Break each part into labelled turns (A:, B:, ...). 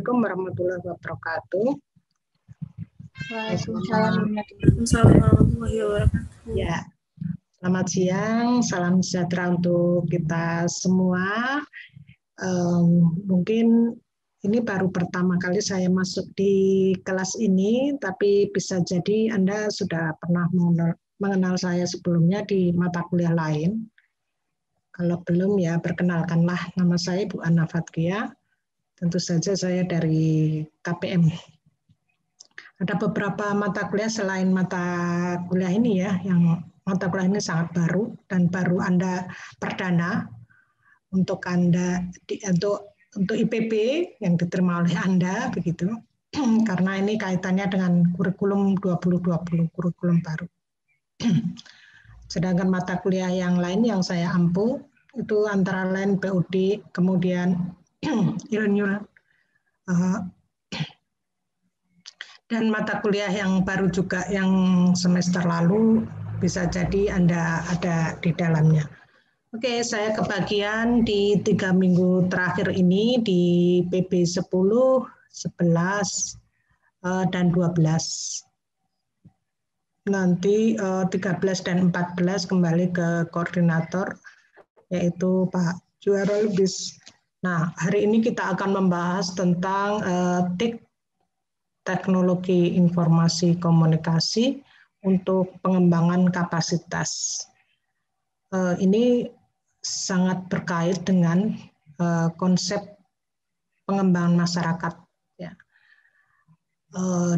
A: Assalamualaikum warahmatullahi wabarakatuh.
B: Waalaikumsalam warahmatullahi wabarakatuh.
A: Ya, selamat siang, salam sejahtera untuk kita semua. Mungkin ini baru pertama kali saya masuk di kelas ini, tapi bisa jadi Anda sudah pernah mengenal saya sebelumnya di mata kuliah lain. Kalau belum ya perkenalkanlah, nama saya Bu Ana Fathia. Tentu saja saya dari KPM. Ada beberapa mata kuliah selain mata kuliah ini ya, yang mata kuliah ini sangat baru dan baru Anda perdana untuk Anda untuk IPB yang diterima oleh Anda begitu. Karena ini kaitannya dengan kurikulum 2020, kurikulum baru. Sedangkan mata kuliah yang lain yang saya ampu itu antara lain PUD, kemudian ilmu dan mata kuliah yang baru juga yang semester lalu bisa jadi Anda ada di dalamnya. Oke, saya kebagian di 3 minggu terakhir ini di PB 10, 11, dan 12. Nanti 13 dan 14 kembali ke koordinator, yaitu Pak Juara Lubis. Nah, hari ini kita akan membahas tentang TIK, teknologi informasi komunikasi untuk pengembangan kapasitas. Ini sangat berkait dengan konsep pengembangan masyarakat. Ya.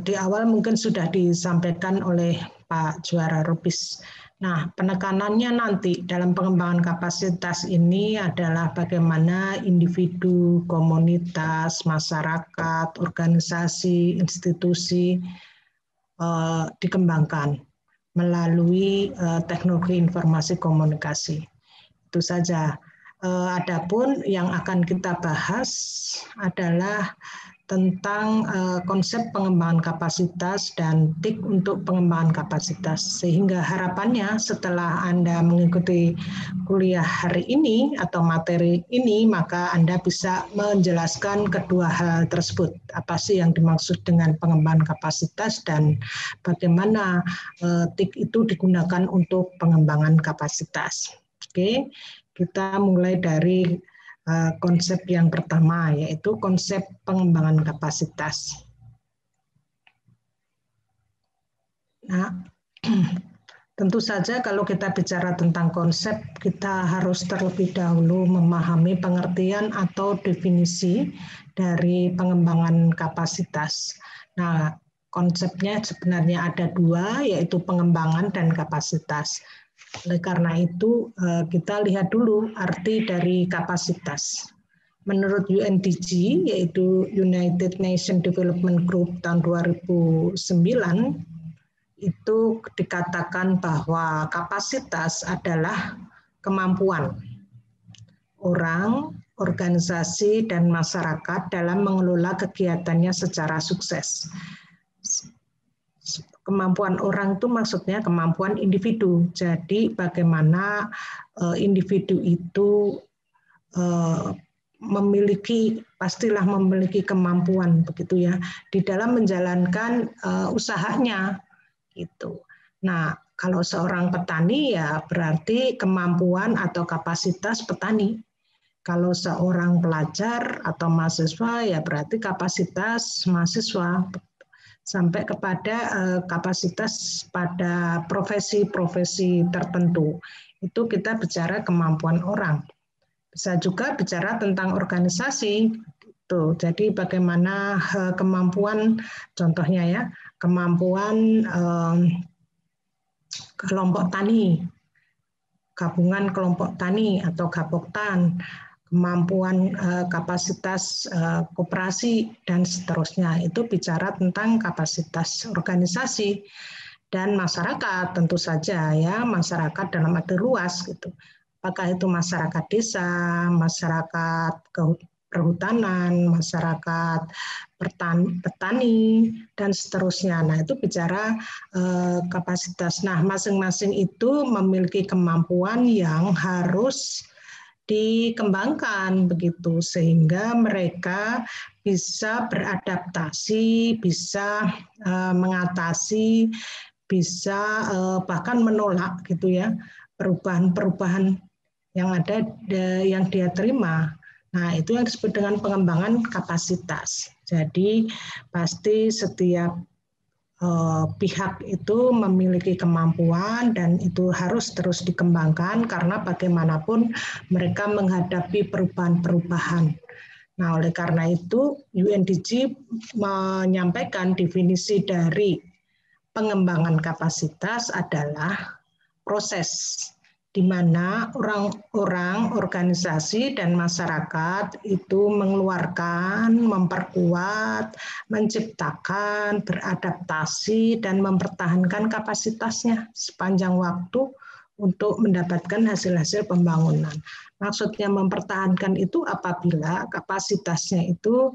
A: Di awal mungkin sudah disampaikan oleh Pak Juara Rubis. Nah, penekanannya nanti dalam pengembangan kapasitas ini adalah bagaimana individu, komunitas, masyarakat, organisasi, institusi dikembangkan melalui teknologi informasi komunikasi. Itu saja. Adapun yang akan kita bahas adalah tentang konsep pengembangan kapasitas dan TIK untuk pengembangan kapasitas. Sehingga harapannya setelah Anda mengikuti kuliah hari ini atau materi ini, maka Anda bisa menjelaskan kedua hal tersebut. Apa sih yang dimaksud dengan pengembangan kapasitas dan bagaimana TIK itu digunakan untuk pengembangan kapasitas. Oke, kita mulai dari konsep yang pertama, yaitu konsep pengembangan kapasitas. Nah, tentu saja kalau kita bicara tentang konsep, kita harus terlebih dahulu memahami pengertian atau definisi dari pengembangan kapasitas. Nah, konsepnya sebenarnya ada dua, yaitu pengembangan dan kapasitas. Oleh karena itu, kita lihat dulu arti dari kapasitas. Menurut UNDG, yaitu United Nations Development Group tahun 2009, itu dikatakan bahwa kapasitas adalah kemampuan orang, organisasi, dan masyarakat dalam mengelola kegiatannya secara sukses. Kemampuan orang itu maksudnya kemampuan individu. Jadi bagaimana individu itu pastilah memiliki kemampuan begitu ya di dalam menjalankan usahanya gitu. Nah, kalau seorang petani ya berarti kemampuan atau kapasitas petani. Kalau seorang pelajar atau mahasiswa ya berarti kapasitas mahasiswa. Sampai kepada kapasitas pada profesi-profesi tertentu. Itu kita bicara kemampuan orang. Bisa juga bicara tentang organisasi. Tuh, jadi bagaimana kemampuan, contohnya ya, kemampuan kelompok tani, gabungan kelompok tani atau gaboktan, kemampuan kapasitas koperasi, dan seterusnya. Itu bicara tentang kapasitas organisasi dan masyarakat tentu saja ya, masyarakat dalam arti luas gitu. Apakah itu masyarakat desa, masyarakat perhutanan, masyarakat petani, dan seterusnya. Nah, itu bicara kapasitas. Nah, masing-masing itu memiliki kemampuan yang harus dikembangkan begitu sehingga mereka bisa beradaptasi, bisa mengatasi, bisa bahkan menolak gitu ya perubahan-perubahan yang ada yang dia terima. Nah, itu yang disebut dengan pengembangan kapasitas. Jadi pasti setiap pihak itu memiliki kemampuan dan itu harus terus dikembangkan karena bagaimanapun mereka menghadapi perubahan-perubahan. Nah, oleh karena itu UNDG menyampaikan definisi dari pengembangan kapasitas adalah proses di mana orang-orang, organisasi, dan masyarakat itu mengeluarkan, memperkuat, menciptakan, beradaptasi, dan mempertahankan kapasitasnya sepanjang waktu untuk mendapatkan hasil-hasil pembangunan. Maksudnya mempertahankan itu apabila kapasitasnya itu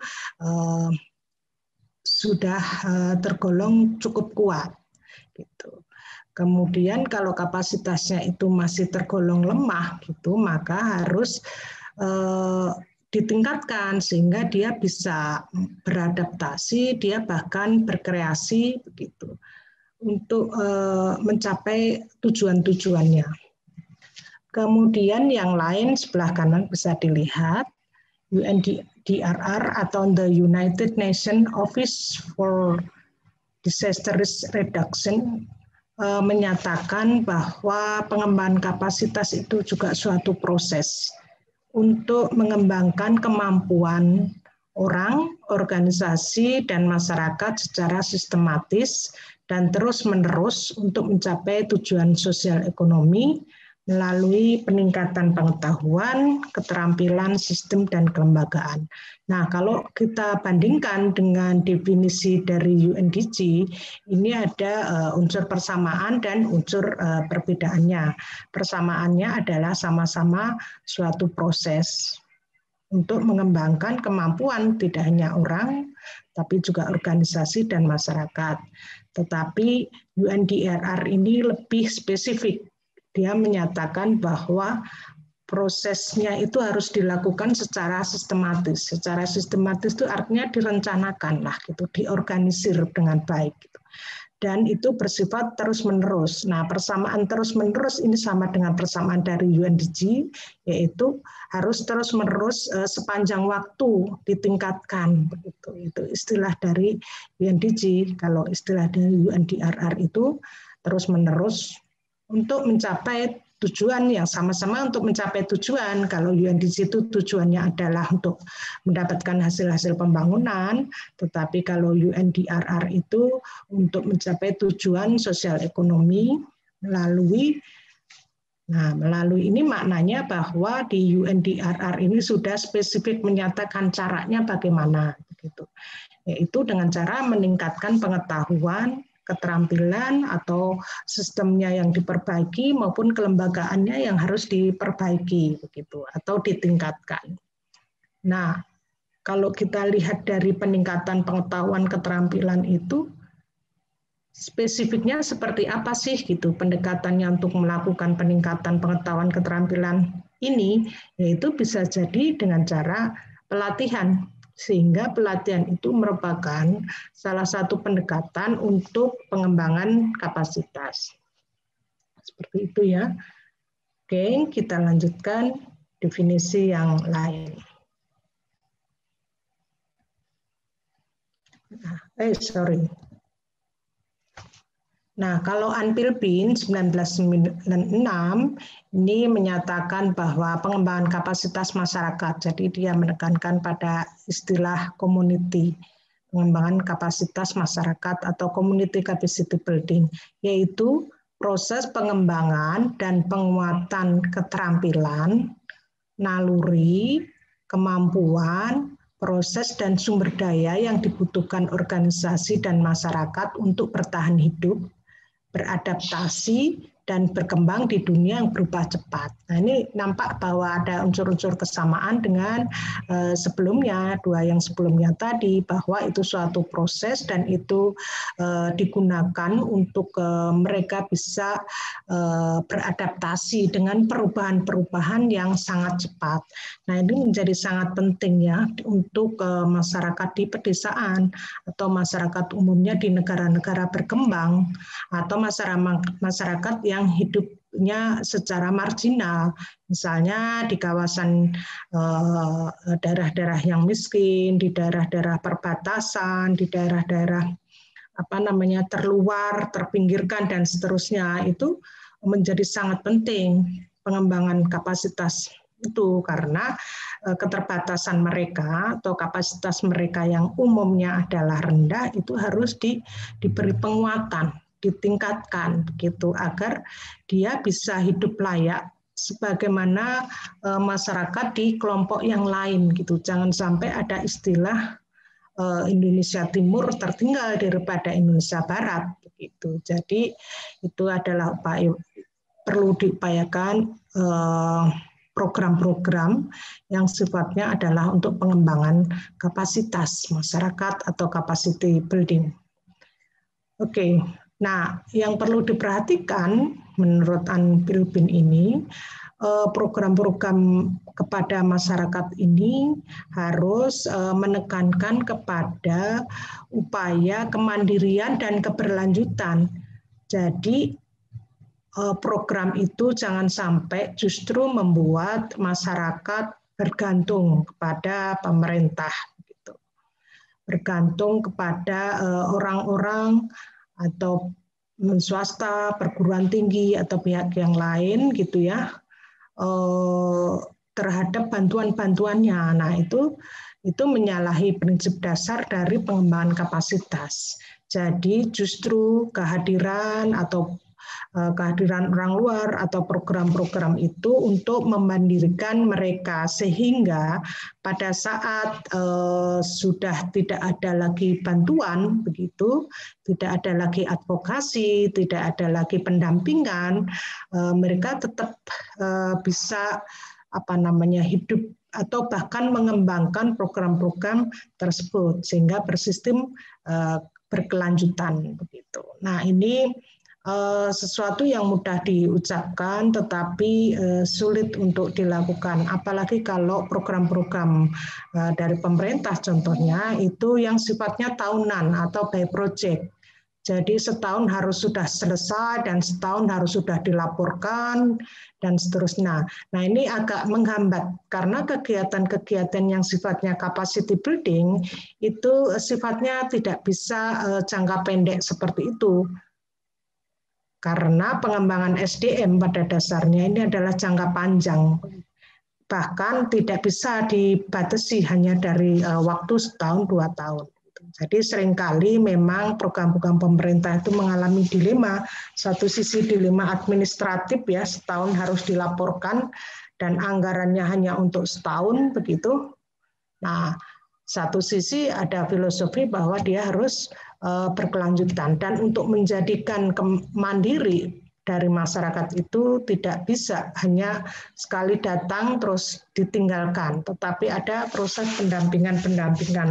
A: sudah tergolong cukup kuat, gitu. Kemudian kalau kapasitasnya itu masih tergolong lemah gitu, maka harus ditingkatkan sehingga dia bisa beradaptasi, dia bahkan berkreasi begitu untuk mencapai tujuan-tujuannya. Kemudian yang lain sebelah kanan bisa dilihat UNDRR atau the United Nations Office for Disaster Risk Reduction menyatakan bahwa pengembangan kapasitas itu juga suatu proses untuk mengembangkan kemampuan orang, organisasi, dan masyarakat secara sistematis dan terus-menerus untuk mencapai tujuan sosial ekonomi melalui peningkatan pengetahuan, keterampilan, sistem, dan kelembagaan. Nah, kalau kita bandingkan dengan definisi dari UNDG, ini ada unsur persamaan dan unsur perbedaannya. Persamaannya adalah sama-sama suatu proses untuk mengembangkan kemampuan tidak hanya orang, tapi juga organisasi dan masyarakat. Tetapi UNDRR ini lebih spesifik. Dia menyatakan bahwa prosesnya itu harus dilakukan secara sistematis. Secara sistematis itu artinya direncanakan lah, gitu, diorganisir dengan baik. Gitu. Dan itu bersifat terus-menerus. Nah, persamaan terus-menerus ini sama dengan persamaan dari UNDG, yaitu harus terus-menerus sepanjang waktu ditingkatkan. Begitu. Itu istilah dari UNDG. Kalau istilah dari UNDRR itu terus-menerus untuk mencapai tujuan yang sama-sama untuk mencapai tujuan. Kalau UNDG itu tujuannya adalah untuk mendapatkan hasil-hasil pembangunan, tetapi kalau UNDRR itu untuk mencapai tujuan sosial ekonomi melalui ini maknanya bahwa di UNDRR ini sudah spesifik menyatakan caranya bagaimana, gitu. Yaitu dengan cara meningkatkan pengetahuan, keterampilan atau sistemnya yang diperbaiki maupun kelembagaannya yang harus diperbaiki begitu atau ditingkatkan. Nah, kalau kita lihat dari peningkatan pengetahuan keterampilan itu spesifiknya seperti apa sih gitu pendekatannya untuk melakukan peningkatan pengetahuan keterampilan ini, yaitu bisa jadi dengan cara pelatihan. Sehingga pelatihan itu merupakan salah satu pendekatan untuk pengembangan kapasitas. Seperti itu ya. Oke, kita lanjutkan definisi yang lain. Nah, kalau Anpil-Bin 1996 ini menyatakan bahwa pengembangan kapasitas masyarakat, jadi dia menekankan pada istilah community, pengembangan kapasitas masyarakat atau community capacity building, yaitu proses pengembangan dan penguatan keterampilan, naluri, kemampuan, proses dan sumber daya yang dibutuhkan organisasi dan masyarakat untuk bertahan hidup, beradaptasi, dan berkembang di dunia yang berubah cepat. Nah, ini nampak bahwa ada unsur-unsur kesamaan dengan sebelumnya, dua yang sebelumnya tadi, bahwa itu suatu proses dan itu digunakan untuk mereka bisa beradaptasi dengan perubahan-perubahan yang sangat cepat. Nah, ini menjadi sangat penting ya untuk masyarakat di pedesaan atau masyarakat umumnya di negara-negara berkembang atau masyarakat yang hidupnya secara marginal, misalnya di kawasan daerah-daerah yang miskin, di daerah-daerah perbatasan, di daerah-daerah terluar, terpinggirkan dan seterusnya, itu menjadi sangat penting pengembangan kapasitas itu karena keterbatasan mereka atau kapasitas mereka yang umumnya adalah rendah itu harus diberi penguatan, ditingkatkan begitu agar dia bisa hidup layak sebagaimana masyarakat di kelompok yang lain gitu. Jangan sampai ada istilah Indonesia Timur tertinggal daripada Indonesia Barat begitu. Jadi itu adalah upaya, perlu diupayakan program-program yang sifatnya adalah untuk pengembangan kapasitas masyarakat atau capacity building. Oke, nah yang perlu diperhatikan menurut Anne Philbin ini, program-program kepada masyarakat ini harus menekankan kepada upaya kemandirian dan keberlanjutan. Jadi program itu jangan sampai justru membuat masyarakat bergantung kepada pemerintah, gitu. Bergantung kepada orang-orang atau swasta, perguruan tinggi atau pihak yang lain, gitu ya, terhadap bantuan-bantuannya. Nah, itu menyalahi prinsip dasar dari pengembangan kapasitas. Jadi justru kehadiran orang luar atau program-program itu untuk memandirikan mereka sehingga pada saat sudah tidak ada lagi bantuan begitu, tidak ada lagi advokasi, tidak ada lagi pendampingan, mereka tetap bisa hidup atau bahkan mengembangkan program-program tersebut sehingga bersistem berkelanjutan begitu. Nah, ini sesuatu yang mudah diucapkan tetapi sulit untuk dilakukan, apalagi kalau program-program dari pemerintah contohnya itu yang sifatnya tahunan atau by project. Jadi setahun harus sudah selesai dan setahun harus sudah dilaporkan dan seterusnya. Nah, ini agak menghambat karena kegiatan-kegiatan yang sifatnya capacity building itu sifatnya tidak bisa jangka pendek seperti itu. Karena pengembangan SDM pada dasarnya ini adalah jangka panjang, bahkan tidak bisa dibatasi hanya dari waktu setahun 2 tahun. Jadi seringkali memang program-program pemerintah itu mengalami dilema, satu sisi dilema administratif ya, setahun harus dilaporkan dan anggarannya hanya untuk setahun begitu. Nah, satu sisi ada filosofi bahwa dia harus berkelanjutan dan untuk menjadikan mandiri dari masyarakat itu tidak bisa hanya sekali datang terus ditinggalkan, tetapi ada proses pendampingan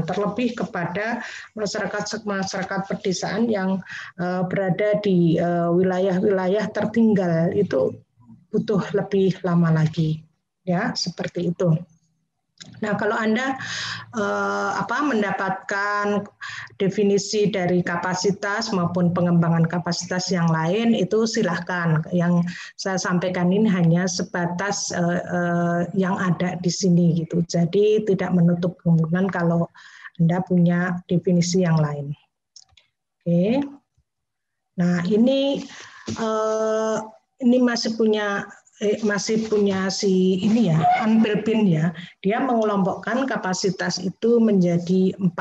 A: terlebih kepada masyarakat pedesaan yang berada di wilayah-wilayah tertinggal itu butuh lebih lama lagi ya, seperti itu. Nah, kalau Anda mendapatkan definisi dari kapasitas maupun pengembangan kapasitas yang lain, itu silahkan. Yang saya sampaikan ini hanya sebatas yang ada di sini gitu. Jadi tidak menutup kemungkinan kalau Anda punya definisi yang lain. Oke. Nah, ini masih punya si ini ya, Anne Philbin ya, dia mengelompokkan kapasitas itu menjadi 4,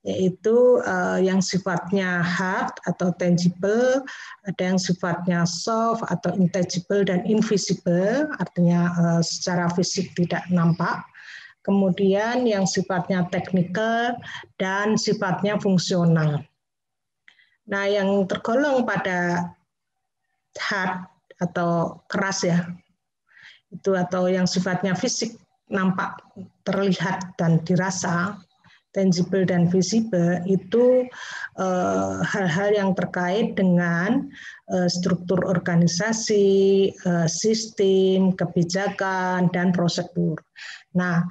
A: yaitu yang sifatnya hard atau tangible, ada yang sifatnya soft atau intangible dan invisible, artinya secara fisik tidak nampak, kemudian yang sifatnya technical dan sifatnya fungsional. Nah, yang tergolong pada hard atau keras ya, itu atau yang sifatnya fisik, nampak, terlihat dan dirasa, tangible dan visible, itu hal-hal yang terkait dengan struktur organisasi, sistem, kebijakan, dan prosedur. Nah,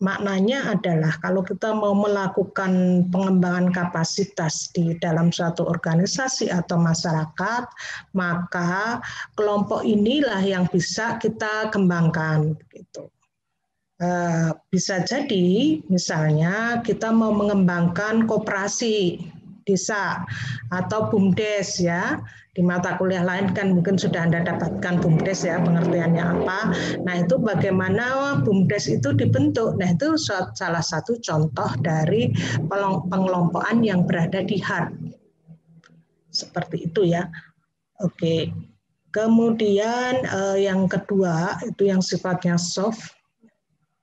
A: maknanya adalah kalau kita mau melakukan pengembangan kapasitas di dalam suatu organisasi atau masyarakat, maka kelompok inilah yang bisa kita kembangkan, gitu. Bisa jadi misalnya kita mau mengembangkan koperasi desa atau BUMDes ya, di mata kuliah lain kan mungkin sudah Anda dapatkan BUMDes ya, pengertiannya apa. Nah itu bagaimana BUMDes itu dibentuk. Nah itu salah satu contoh dari pengelompokan yang berada di hard. Seperti itu ya. Oke. Kemudian yang kedua itu yang sifatnya soft,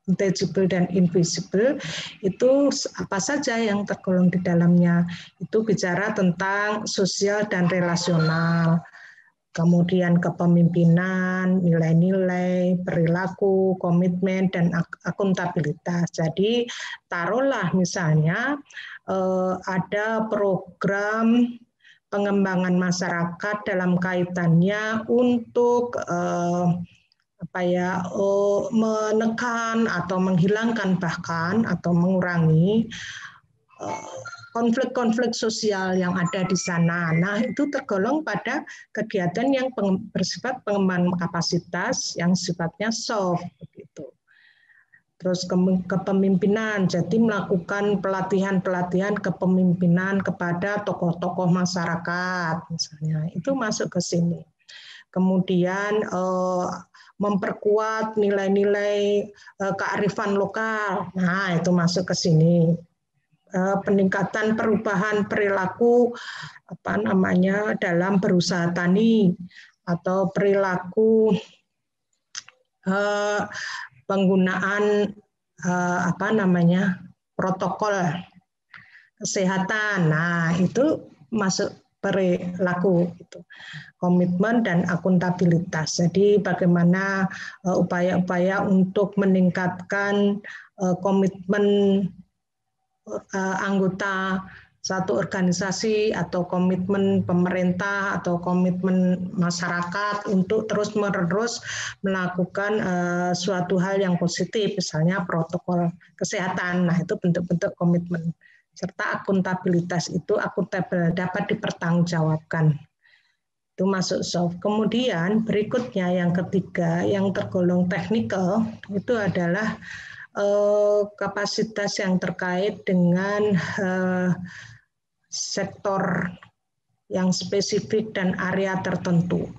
A: intangible dan invisible, itu apa saja yang tergolong di dalamnya. Itu bicara tentang sosial dan relasional, kemudian kepemimpinan, nilai-nilai, perilaku, komitmen, dan akuntabilitas. Jadi taruhlah misalnya ada program pengembangan masyarakat dalam kaitannya untuk menekan atau menghilangkan bahkan atau mengurangi konflik-konflik sosial yang ada di sana. Nah, itu tergolong pada kegiatan yang bersifat pengembangan kapasitas yang sifatnya soft begitu. Terus kepemimpinan, jadi melakukan pelatihan-pelatihan kepemimpinan kepada tokoh-tokoh masyarakat misalnya. Itu masuk ke sini. Kemudian memperkuat nilai-nilai kearifan lokal. Nah, itu masuk ke sini. Peningkatan perubahan perilaku dalam berusaha tani atau perilaku penggunaan protokol kesehatan. Nah, itu masuk perilaku itu. Komitmen dan akuntabilitas. Jadi bagaimana upaya-upaya untuk meningkatkan komitmen anggota satu organisasi atau komitmen pemerintah atau komitmen masyarakat untuk terus-menerus melakukan suatu hal yang positif, misalnya protokol kesehatan. Nah, itu bentuk-bentuk komitmen. Serta akuntabilitas itu akuntabel, dapat dipertanggungjawabkan. Itu masuk soft. Kemudian berikutnya yang ketiga yang tergolong teknikal itu adalah kapasitas yang terkait dengan sektor yang spesifik dan area tertentu.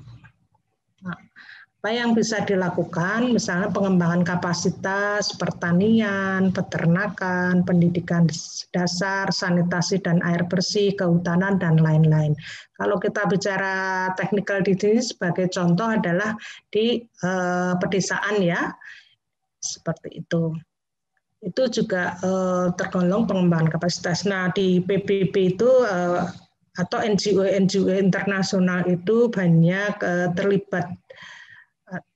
A: Nah, apa yang bisa dilakukan, misalnya pengembangan kapasitas pertanian, peternakan, pendidikan dasar, sanitasi dan air bersih, kehutanan, dan lain-lain. Kalau kita bicara teknikal di sini sebagai contoh adalah di pedesaan ya, seperti itu. Itu juga tergolong pengembangan kapasitas. Nah, di PBB itu atau NGO internasional itu banyak terlibat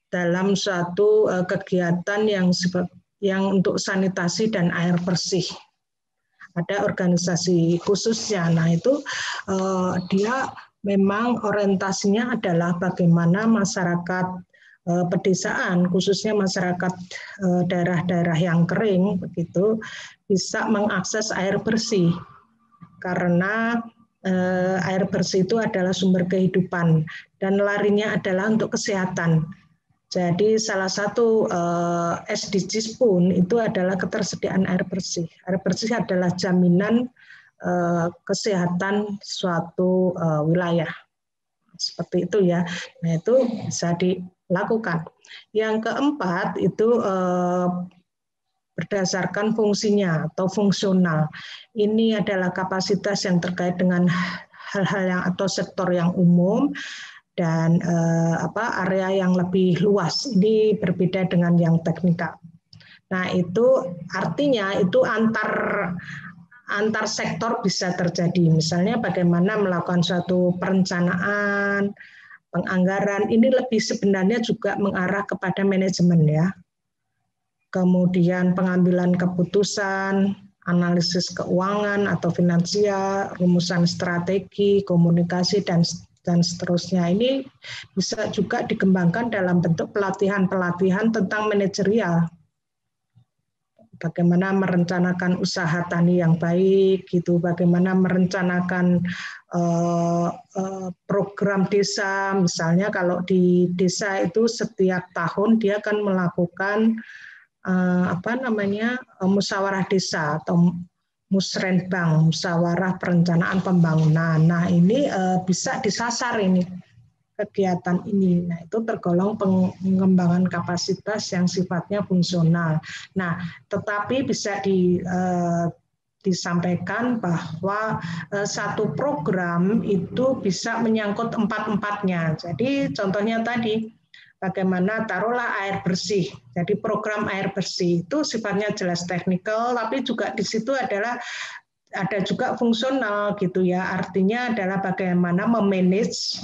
A: dalam suatu kegiatan yang untuk sanitasi dan air bersih. Ada organisasi khususnya. Nah, itu dia memang orientasinya adalah bagaimana masyarakat pedesaan, khususnya masyarakat daerah-daerah yang kering begitu, bisa mengakses air bersih. Karena air bersih itu adalah sumber kehidupan dan larinya adalah untuk kesehatan. Jadi salah satu SDGs pun itu adalah ketersediaan air bersih. Air bersih adalah jaminan kesehatan suatu wilayah. Seperti itu ya. Nah, itu bisa dilakukan. Yang keempat itu berdasarkan fungsinya atau fungsional. Ini adalah kapasitas yang terkait dengan hal-hal yang atau sektor yang umum dan area yang lebih luas. Ini berbeda dengan yang teknikal. Nah, itu artinya itu antar sektor bisa terjadi. Misalnya bagaimana melakukan suatu perencanaan penganggaran, ini lebih sebenarnya juga mengarah kepada manajemen ya. Kemudian pengambilan keputusan, analisis keuangan atau finansial, rumusan strategi, komunikasi, dan seterusnya. Ini bisa juga dikembangkan dalam bentuk pelatihan-pelatihan tentang manajerial. Bagaimana merencanakan usaha tani yang baik, gitu. Bagaimana merencanakan program desa, misalnya kalau di desa itu setiap tahun dia akan melakukan musyawarah desa atau musrenbang, musyawarah perencanaan pembangunan. Nah ini bisa disasar ini kegiatan ini. Nah, itu tergolong pengembangan kapasitas yang sifatnya fungsional. Nah, tetapi bisa disampaikan bahwa satu program itu bisa menyangkut empat-empatnya. Jadi contohnya tadi, bagaimana taruhlah air bersih. Jadi program air bersih itu sifatnya jelas teknikal, tapi juga di situ ada juga fungsional gitu ya. Artinya adalah bagaimana memanage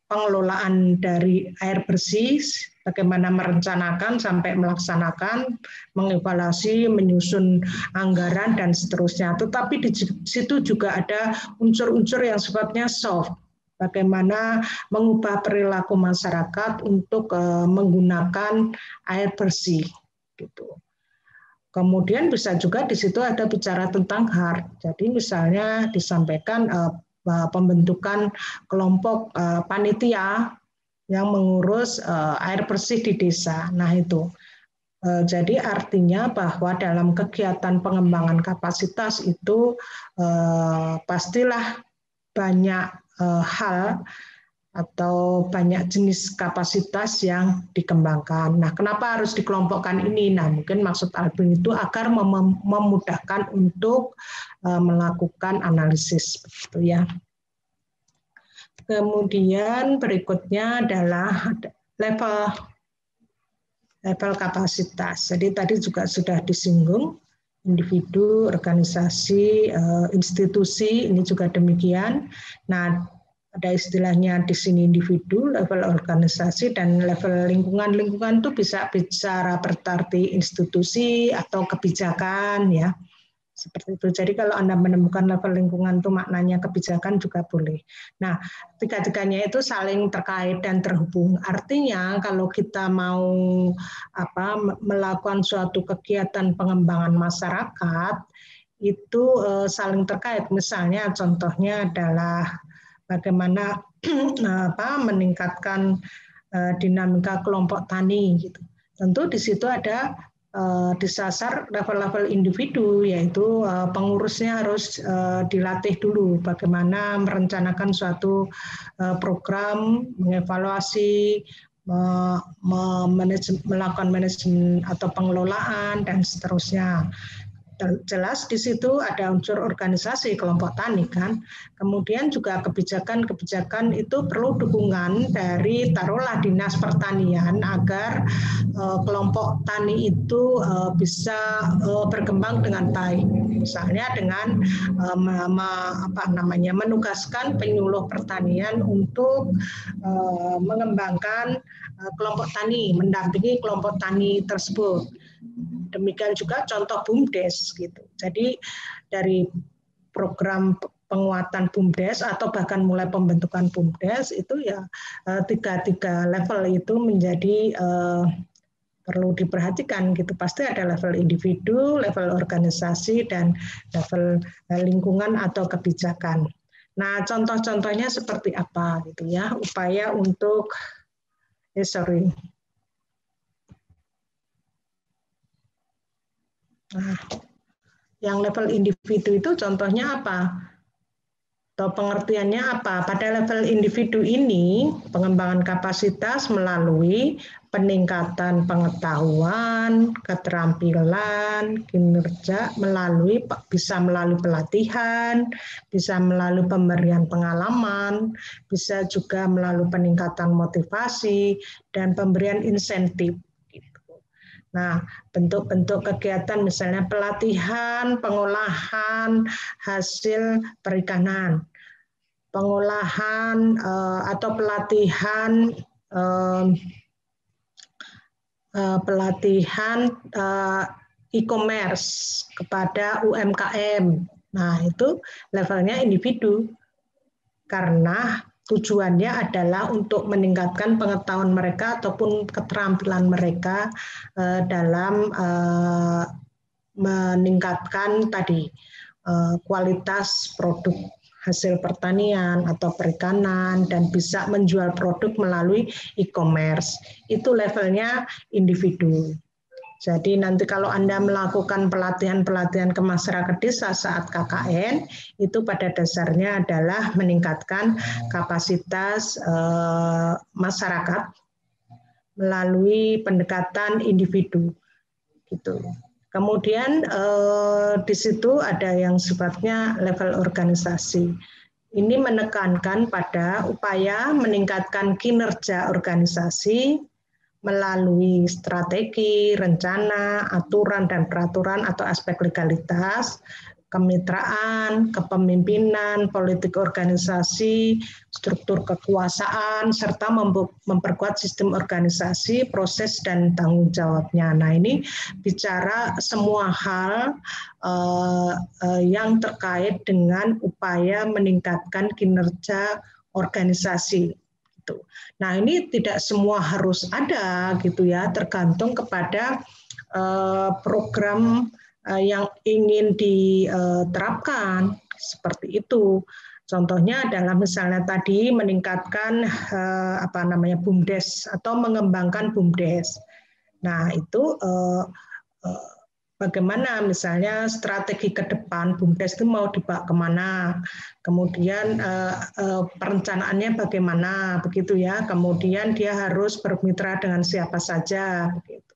A: pengelolaan dari air bersih, bagaimana merencanakan sampai melaksanakan, mengevaluasi, menyusun anggaran, dan seterusnya. Tetapi di situ juga ada unsur-unsur yang sifatnya soft, bagaimana mengubah perilaku masyarakat untuk menggunakan air bersih. Gitu. Kemudian bisa juga di situ ada bicara tentang hard. Jadi misalnya disampaikan pembentukan kelompok panitia yang mengurus air bersih di desa. Nah itu. Jadi artinya bahwa dalam kegiatan pengembangan kapasitas itu pastilah banyak hal atau banyak jenis kapasitas yang dikembangkan. Nah, kenapa harus dikelompokkan ini? Nah, mungkin maksud Albin itu agar memudahkan untuk melakukan analisis, begitu ya. Kemudian berikutnya adalah level kapasitas. Jadi tadi juga sudah disinggung individu, organisasi, institusi, ini juga demikian. Nah, ada istilahnya di sini individu, level organisasi, dan level lingkungan. Lingkungan itu bisa bicara berarti institusi atau kebijakan ya. Seperti itu. Jadi kalau Anda menemukan level lingkungan itu maknanya kebijakan juga boleh. Nah, tiga-tiganya itu saling terkait dan terhubung. Artinya kalau kita mau melakukan suatu kegiatan pengembangan masyarakat itu saling terkait. Misalnya contohnya adalah bagaimana meningkatkan dinamika kelompok tani gitu. Tentu di situ ada disasar level-level individu, yaitu pengurusnya harus dilatih dulu bagaimana merencanakan suatu program, mengevaluasi, melakukan manajemen atau pengelolaan, dan seterusnya. Jelas di situ ada unsur organisasi kelompok tani kan. Kemudian juga kebijakan-kebijakan itu perlu dukungan dari taruhlah dinas pertanian agar kelompok tani itu bisa berkembang dengan baik. Misalnya dengan menugaskan penyuluh pertanian untuk mengembangkan kelompok tani, mendampingi kelompok tani tersebut. Demikian juga contoh BUMDes gitu. Jadi dari program penguatan BUMDes atau bahkan mulai pembentukan BUMDes itu ya tiga level itu menjadi perlu diperhatikan gitu. Pasti ada level individu, level organisasi, dan level lingkungan atau kebijakan. Nah, contoh-contohnya seperti apa gitu ya? Upaya untuk Nah, yang level individu itu contohnya apa? Atau pengertiannya apa? Pada level individu ini, pengembangan kapasitas melalui peningkatan pengetahuan, keterampilan, kinerja, bisa melalui pelatihan, bisa melalui pemberian pengalaman, bisa juga melalui peningkatan motivasi, dan pemberian insentif. Nah, bentuk-bentuk kegiatan misalnya pelatihan, pengolahan hasil perikanan. pengolahan atau pelatihan e-commerce kepada UMKM. Nah, itu levelnya individu. Karena tujuannya adalah untuk meningkatkan pengetahuan mereka ataupun keterampilan mereka dalam meningkatkan tadi kualitas produk hasil pertanian atau perikanan dan bisa menjual produk melalui e-commerce. Itu levelnya individu. Jadi nanti kalau Anda melakukan pelatihan-pelatihan ke masyarakat desa saat KKN, itu pada dasarnya adalah meningkatkan kapasitas masyarakat melalui pendekatan individu. Gitu. Kemudian di situ ada yang sifatnya level organisasi. Ini menekankan pada upaya meningkatkan kinerja organisasi melalui strategi, rencana, aturan dan peraturan atau aspek legalitas, kemitraan, kepemimpinan, politik organisasi, struktur kekuasaan, serta memperkuat sistem organisasi, proses dan tanggung jawabnya. Nah, ini bicara semua hal yang terkait dengan upaya meningkatkan kinerja organisasi. Nah, ini tidak semua harus ada gitu ya, tergantung kepada program yang ingin diterapkan seperti itu. Contohnya adalah misalnya tadi meningkatkan BUMDes atau mengembangkan BUMDes. Nah, itu bagaimana misalnya strategi ke depan BUMDes itu mau dibawa kemana, kemudian perencanaannya bagaimana, begitu ya. Kemudian dia harus bermitra dengan siapa saja, begitu.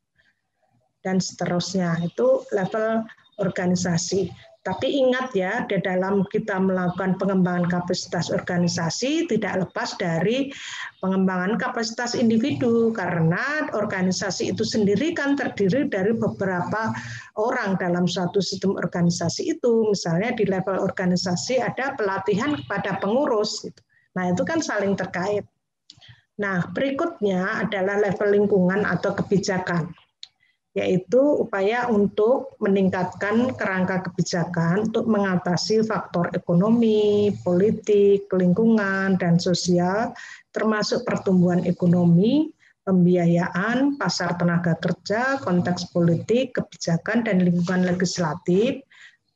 A: Dan seterusnya, itu level organisasi. Tapi ingat ya, di dalam kita melakukan pengembangan kapasitas organisasi tidak lepas dari pengembangan kapasitas individu, karena organisasi itu sendiri kan terdiri dari beberapa orang dalam suatu sistem organisasi itu. Misalnya di level organisasi ada pelatihan kepada pengurus. Nah, itu kan saling terkait. Nah, berikutnya adalah level lingkungan atau kebijakan, yaitu upaya untuk meningkatkan kerangka kebijakan untuk mengatasi faktor ekonomi, politik, lingkungan, dan sosial, termasuk pertumbuhan ekonomi, pembiayaan, pasar tenaga kerja, konteks politik, kebijakan, dan lingkungan legislatif,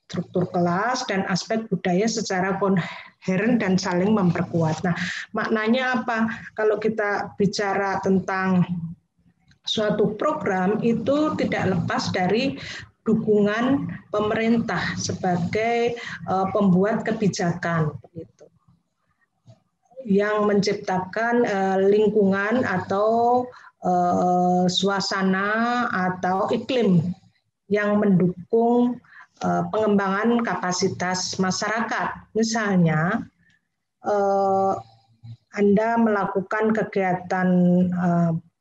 A: struktur kelas, dan aspek budaya secara koheren dan saling memperkuat. Nah, maknanya apa? Kalau kita bicara tentang suatu program itu tidak lepas dari dukungan pemerintah sebagai pembuat kebijakan, begitu, yang menciptakan lingkungan atau suasana atau iklim yang mendukung pengembangan kapasitas masyarakat. Misalnya, Anda melakukan kegiatan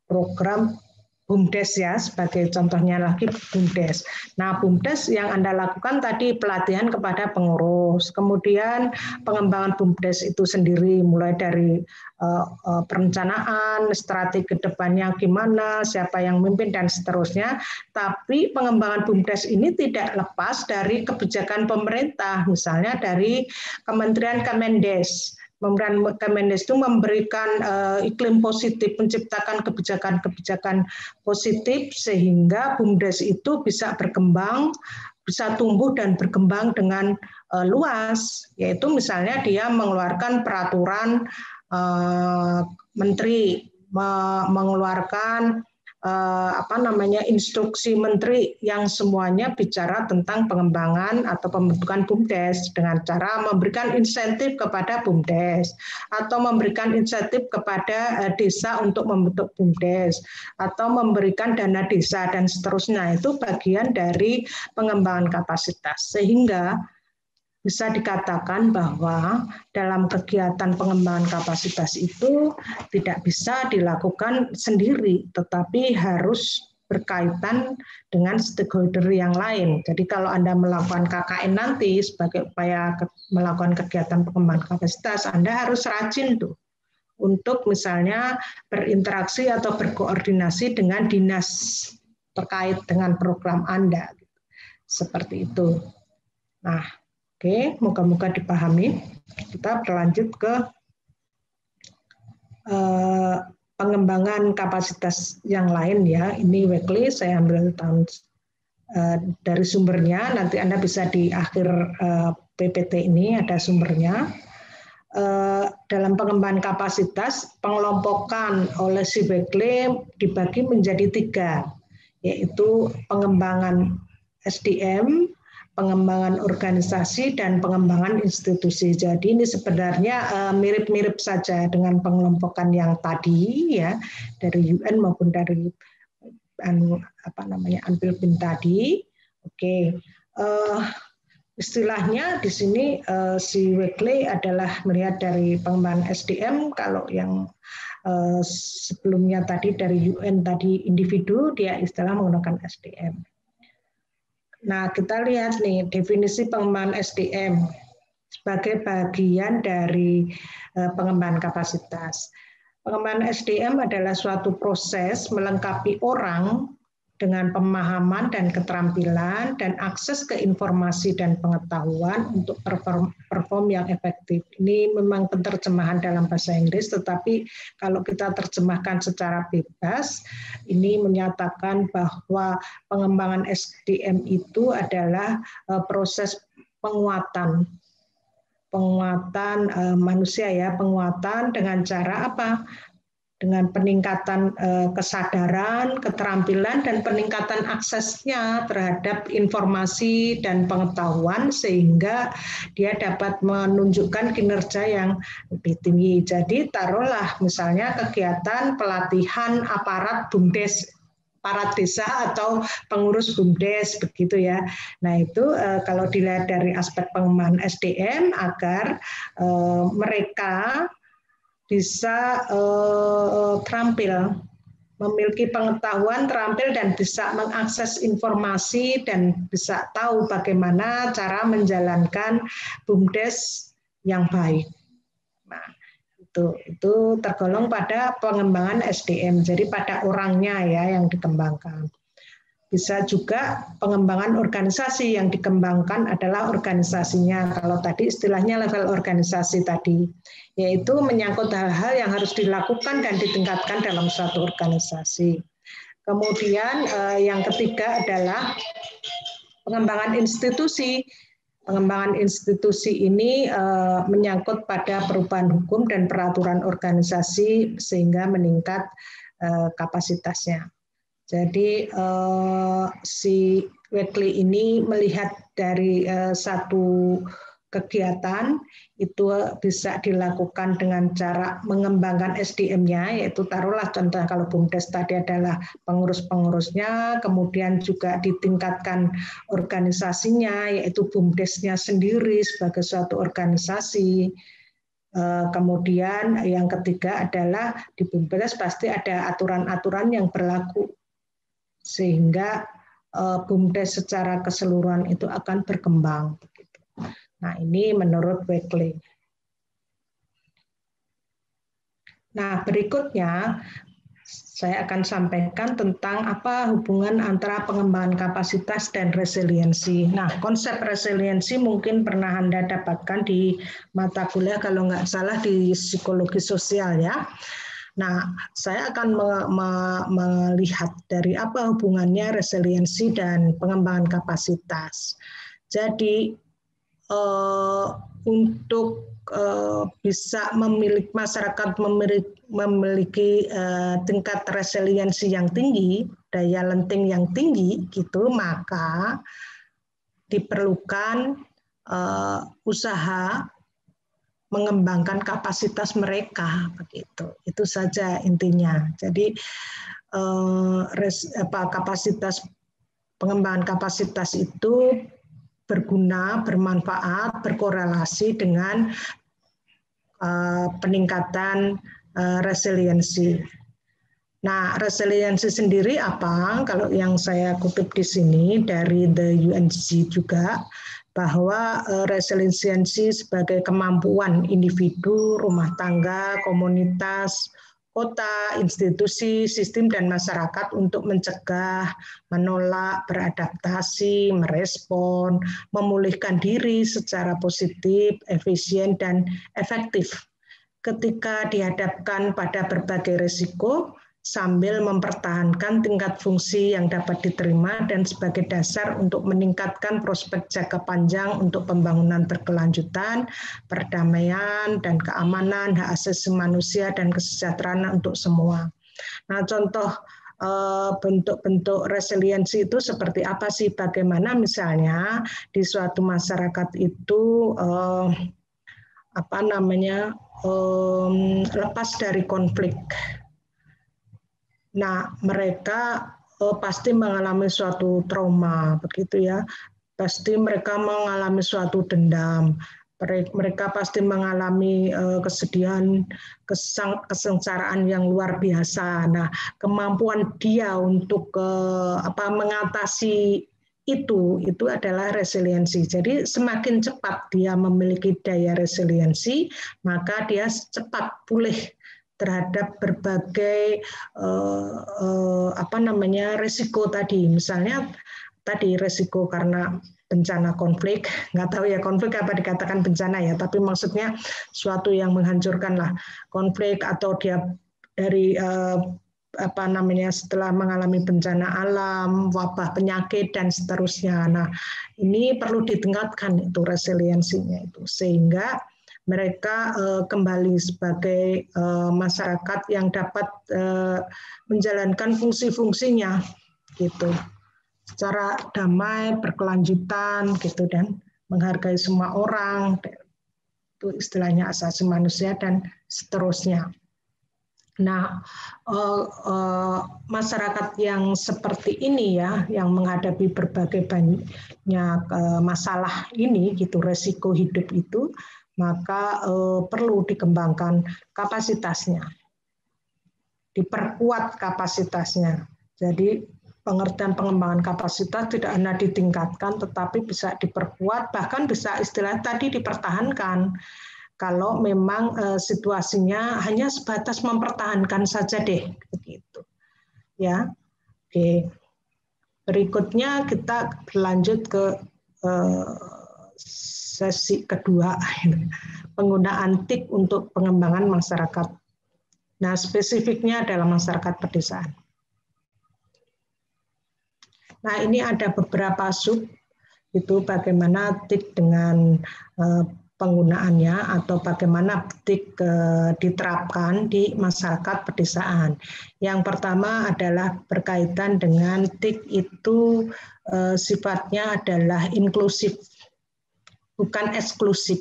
A: program BUMDes ya, sebagai contohnya lagi BUMDes. Nah, BUMDes yang Anda lakukan tadi pelatihan kepada pengurus, kemudian pengembangan BUMDes itu sendiri mulai dari perencanaan, strategi ke depannya gimana, siapa yang memimpin dan seterusnya. Tapi pengembangan BUMDes ini tidak lepas dari kebijakan pemerintah, misalnya dari Kementerian Kemendes. Kemendes itu memberikan iklim positif, menciptakan kebijakan-kebijakan positif sehingga BUMDes itu bisa berkembang, bisa tumbuh dan berkembang dengan luas. Yaitu misalnya dia mengeluarkan peraturan menteri, mengeluarkan instruksi menteri yang semuanya bicara tentang pengembangan atau pembentukan BUMDes dengan cara memberikan insentif kepada BUMDes atau memberikan insentif kepada desa untuk membentuk BUMDes atau memberikan dana desa dan seterusnya. Itu bagian dari pengembangan kapasitas, sehingga bisa dikatakan bahwa dalam kegiatan pengembangan kapasitas itu tidak bisa dilakukan sendiri, tetapi harus berkaitan dengan stakeholder yang lain. Jadi kalau Anda melakukan KKN nanti sebagai upaya melakukan kegiatan pengembangan kapasitas, Anda harus rajin tuh untuk misalnya berinteraksi atau berkoordinasi dengan dinas terkait dengan program Anda. Seperti itu. Nah, oke, moga-moga dipahami. Kita berlanjut ke pengembangan kapasitas yang lain ya. Ini weekly saya ambil tahun dari sumbernya. Nanti Anda bisa di akhir PPT ini ada sumbernya. Dalam pengembangan kapasitas, pengelompokan oleh si Weekly dibagi menjadi 3, yaitu pengembangan SDM, pengembangan organisasi, dan pengembangan institusi. Jadi ini sebenarnya mirip-mirip saja dengan pengelompokan yang tadi ya, dari UN maupun dari Unpil tadi. Oke. Istilahnya di sini si Weekly adalah melihat dari pengembangan SDM, kalau yang sebelumnya tadi dari UN tadi individu, dia istilah menggunakan SDM. Nah, kita lihat nih definisi pengembangan SDM sebagai bagian dari pengembangan kapasitas. Pengembangan SDM adalah suatu proses melengkapi orang dengan pemahaman dan keterampilan dan akses ke informasi dan pengetahuan untuk perform yang efektif. Ini memang penerjemahan dalam bahasa Inggris, tetapi kalau kita terjemahkan secara bebas, ini menyatakan bahwa pengembangan SDM itu adalah proses penguatan manusia ya, penguatan dengan cara apa? Dengan peningkatan kesadaran, keterampilan, dan peningkatan aksesnya terhadap informasi dan pengetahuan sehingga dia dapat menunjukkan kinerja yang lebih tinggi. Jadi taruhlah misalnya kegiatan pelatihan aparat BUMDes, aparat desa atau pengurus BUMDes begitu ya. Nah itu kalau dilihat dari aspek pengembangan SDM agar mereka bisa terampil, memiliki pengetahuan, terampil, dan bisa mengakses informasi dan bisa tahu bagaimana cara menjalankan BUMDes yang baik. Nah, itu tergolong pada pengembangan SDM, jadi pada orangnya ya yang dikembangkan. Bisa juga pengembangan organisasi, yang dikembangkan adalah organisasinya. Kalau tadi istilahnya level organisasi tadi, yaitu menyangkut hal-hal yang harus dilakukan dan ditingkatkan dalam suatu organisasi. Kemudian yang ketiga adalah pengembangan institusi. Pengembangan institusi ini menyangkut pada perubahan hukum dan peraturan organisasi sehingga meningkat kapasitasnya. Jadi si Weekly ini melihat dari satu kegiatan itu bisa dilakukan dengan cara mengembangkan SDM-nya, yaitu taruhlah contoh kalau BUMDes tadi adalah pengurus-pengurusnya, kemudian juga ditingkatkan organisasinya, yaitu BUMDesnya sendiri sebagai suatu organisasi. Kemudian yang ketiga adalah di BUMDes pasti ada aturan-aturan yang berlaku, sehingga BUMDes secara keseluruhan itu akan berkembang. Nah, ini menurut Weekly. Nah, berikutnya saya akan sampaikan tentang apa hubungan antara pengembangan kapasitas dan resiliensi. Nah, konsep resiliensi mungkin pernah Anda dapatkan di mata kuliah kalau nggak salah di psikologi sosial ya. Nah, saya akan melihat dari apa hubungannya resiliensi dan pengembangan kapasitas. Jadi, untuk bisa masyarakat memiliki tingkat resiliensi yang tinggi, daya lenting yang tinggi, gitu, maka diperlukan usaha mengembangkan kapasitas mereka, begitu. Itu saja intinya. Jadi pengembangan kapasitas itu berguna, bermanfaat, berkorelasi dengan peningkatan resiliensi. Nah, resiliensi sendiri apa? Kalau yang saya kutip di sini dari The UNG juga, bahwa resiliensi sebagai kemampuan individu, rumah tangga, komunitas, kota, institusi, sistem, dan masyarakat untuk mencegah, menolak, beradaptasi, merespon, memulihkan diri secara positif, efisien, dan efektif ketika dihadapkan pada berbagai risiko, sambil mempertahankan tingkat fungsi yang dapat diterima dan sebagai dasar untuk meningkatkan prospek jangka panjang untuk pembangunan berkelanjutan, perdamaian, dan keamanan, hak asasi manusia, dan kesejahteraan untuk semua. Nah, contoh bentuk-bentuk resiliensi itu seperti apa sih? Bagaimana misalnya di suatu masyarakat itu lepas dari konflik. Nah, mereka pasti mengalami suatu trauma, begitu ya. Pasti mereka mengalami suatu dendam. Mereka pasti mengalami kesedihan, kesengsaraan yang luar biasa. Nah, kemampuan dia untuk mengatasi itu adalah resiliensi. Jadi semakin cepat dia memiliki daya resiliensi, maka dia cepat pulih terhadap berbagai risiko tadi. Misalnya tadi risiko karena bencana konflik, nggak tahu ya konflik apa dikatakan bencana ya, tapi maksudnya suatu yang menghancurkan lah, konflik, atau dia dari setelah mengalami bencana alam, wabah penyakit, dan seterusnya. Nah, ini perlu ditingkatkan itu resiliensinya itu, sehingga mereka kembali sebagai masyarakat yang dapat menjalankan fungsi-fungsinya gitu, secara damai, berkelanjutan gitu, dan menghargai semua orang, itu istilahnya asasi manusia, dan seterusnya. Nah, masyarakat yang seperti ini ya, yang menghadapi berbagai banyak masalah ini gitu, resiko hidup itu, maka perlu dikembangkan kapasitasnya, diperkuat kapasitasnya. Jadi pengertian pengembangan kapasitas tidak hanya ditingkatkan, tetapi bisa diperkuat, bahkan bisa istilah tadi dipertahankan. Kalau memang situasinya hanya sebatas mempertahankan saja deh, begitu. Ya, oke. Berikutnya kita berlanjut ke sesi kedua, penggunaan TIK untuk pengembangan masyarakat. Nah, spesifiknya adalah masyarakat pedesaan. Nah, ini ada beberapa sub, itu bagaimana TIK dengan penggunaannya atau bagaimana TIK diterapkan di masyarakat pedesaan. Yang pertama adalah berkaitan dengan TIK itu sifatnya adalah inklusif, bukan eksklusif.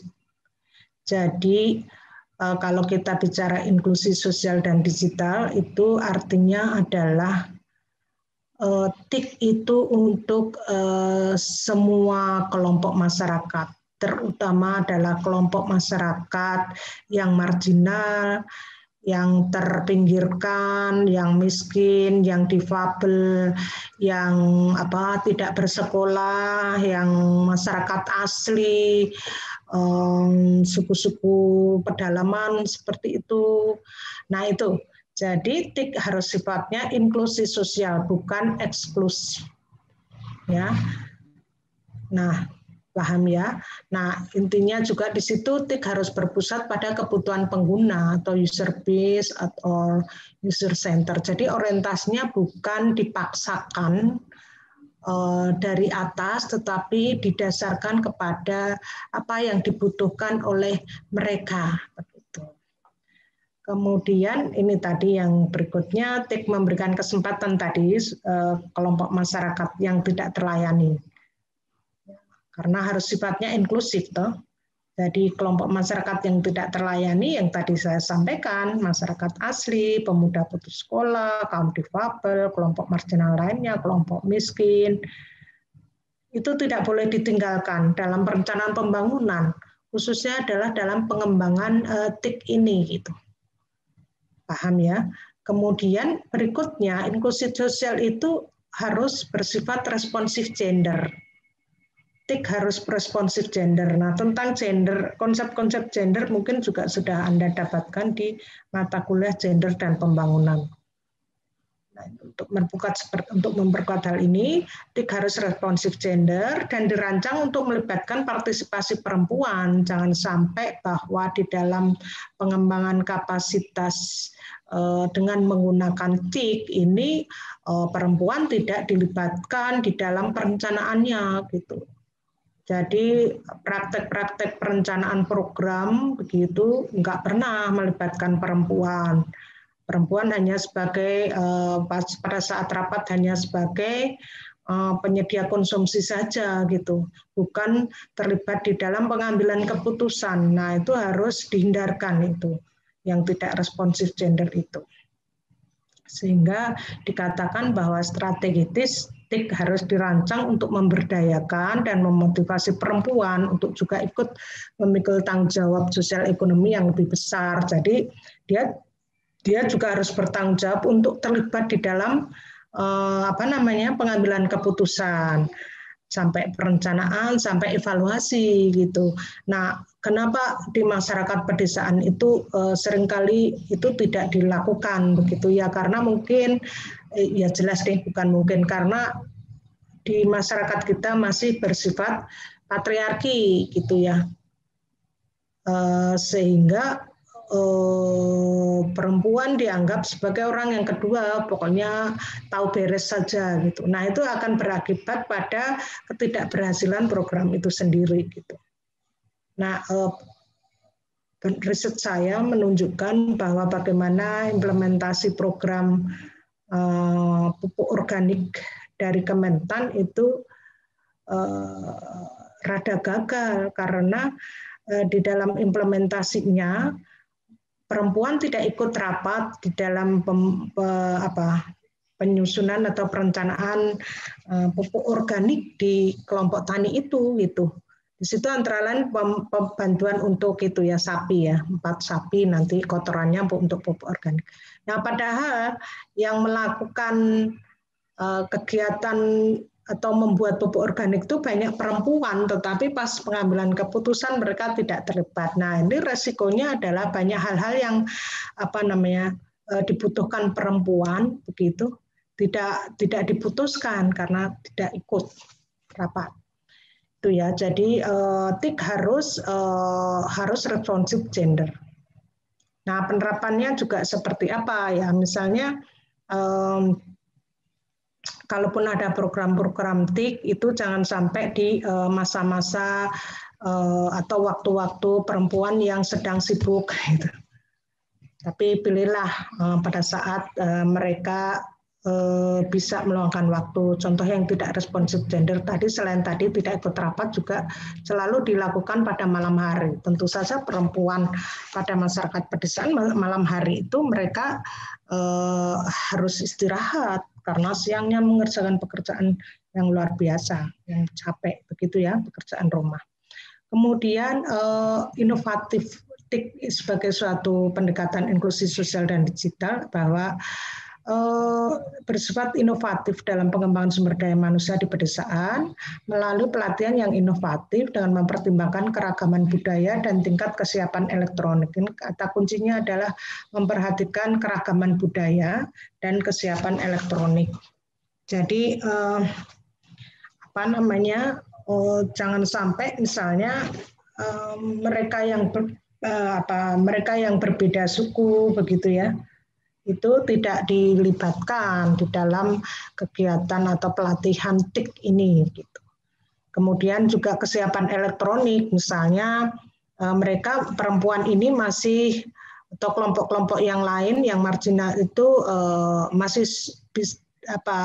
A: Jadi kalau kita bicara inklusi sosial dan digital, itu artinya adalah TIK itu untuk semua kelompok masyarakat, terutama adalah kelompok masyarakat yang marginal, yang terpinggirkan, yang miskin, yang difabel, yang tidak bersekolah, yang masyarakat asli, suku-suku pedalaman seperti itu. Nah, itu. Jadi TIK harus sifatnya inklusi sosial, bukan eksklusi. Ya. Nah, paham ya? Nah, intinya juga di situ TIK harus berpusat pada kebutuhan pengguna atau user base atau user center. Jadi orientasinya bukan dipaksakan dari atas, tetapi didasarkan kepada apa yang dibutuhkan oleh mereka. Kemudian ini tadi yang berikutnya, TIK memberikan kesempatan tadi kelompok masyarakat yang tidak terlayani. Karena harus sifatnya inklusif toh. Jadi kelompok masyarakat yang tidak terlayani yang tadi saya sampaikan, masyarakat asli, pemuda putus sekolah, kaum difabel, kelompok marginal lainnya, kelompok miskin, itu tidak boleh ditinggalkan dalam perencanaan pembangunan, khususnya adalah dalam pengembangan TIK ini gitu. Paham ya? Kemudian berikutnya, inklusi sosial itu harus bersifat responsif gender. TIK harus responsif gender. Nah, tentang gender, konsep-konsep gender mungkin juga sudah Anda dapatkan di mata kuliah gender dan pembangunan. Nah, untuk memperkuat hal ini, TIK harus responsif gender dan dirancang untuk melibatkan partisipasi perempuan. Jangan sampai bahwa di dalam pengembangan kapasitas dengan menggunakan TIK ini perempuan tidak dilibatkan di dalam perencanaannya gitu. Jadi praktek-praktek perencanaan program begitu nggak pernah melibatkan perempuan. Perempuan hanya sebagai pada saat rapat hanya sebagai penyedia konsumsi saja gitu, bukan terlibat di dalam pengambilan keputusan. Nah, itu harus dihindarkan itu yang tidak responsif gender itu. Sehingga dikatakan bahwa strategis TIK harus dirancang untuk memberdayakan dan memotivasi perempuan untuk juga ikut memikul tanggung jawab sosial ekonomi yang lebih besar. Jadi dia juga harus bertanggung jawab untuk terlibat di dalam pengambilan keputusan, sampai perencanaan, sampai evaluasi gitu. Nah, kenapa di masyarakat pedesaan itu seringkali itu tidak dilakukan begitu ya? Karena mungkin ya jelas deh, bukan mungkin, karena di masyarakat kita masih bersifat patriarki gitu ya, sehingga perempuan dianggap sebagai orang yang kedua, pokoknya tahu beres saja gitu. Nah, itu akan berakibat pada ketidakberhasilan program itu sendiri gitu. Nah, riset saya menunjukkan bahwa bagaimana implementasi program pupuk organik dari Kementan itu rada gagal karena di dalam implementasinya perempuan tidak ikut rapat di dalam penyusunan atau perencanaan pupuk organik di kelompok tani itu gitu. Di situ antara lain bantuan untuk itu ya sapi ya, 4 sapi nanti kotorannya untuk pupuk organik. Nah, padahal yang melakukan kegiatan atau membuat pupuk organik itu banyak perempuan, tetapi pas pengambilan keputusan mereka tidak terlibat. Nah, ini resikonya adalah banyak hal-hal yang dibutuhkan perempuan begitu tidak diputuskan karena tidak ikut rapat. Itu ya. Jadi TIK harus responsif gender. Nah, penerapannya juga seperti apa ya? Misalnya kalaupun ada program-program TIK itu jangan sampai di masa-masa atau waktu-waktu perempuan yang sedang sibuk gitu. Tapi pilihlah pada saat mereka bisa meluangkan waktu. Contoh yang tidak responsif gender tadi, selain tadi tidak ikut rapat, juga selalu dilakukan pada malam hari. Tentu saja perempuan pada masyarakat pedesaan malam hari itu mereka harus istirahat karena siangnya mengerjakan pekerjaan yang luar biasa, yang capek begitu ya, pekerjaan rumah. Kemudian inovatif TIK sebagai suatu pendekatan inklusi sosial dan digital bahwa bersifat inovatif dalam pengembangan sumber daya manusia di pedesaan melalui pelatihan yang inovatif dengan mempertimbangkan keragaman budaya dan tingkat kesiapan elektronik. Kata kuncinya adalah memperhatikan keragaman budaya dan kesiapan elektronik. Jadi jangan sampai misalnya mereka yang berbeda suku begitu ya, itu tidak dilibatkan di dalam kegiatan atau pelatihan TIK ini gitu. Kemudian juga kesiapan elektronik, misalnya mereka perempuan ini masih atau kelompok-kelompok yang lain yang marginal itu masih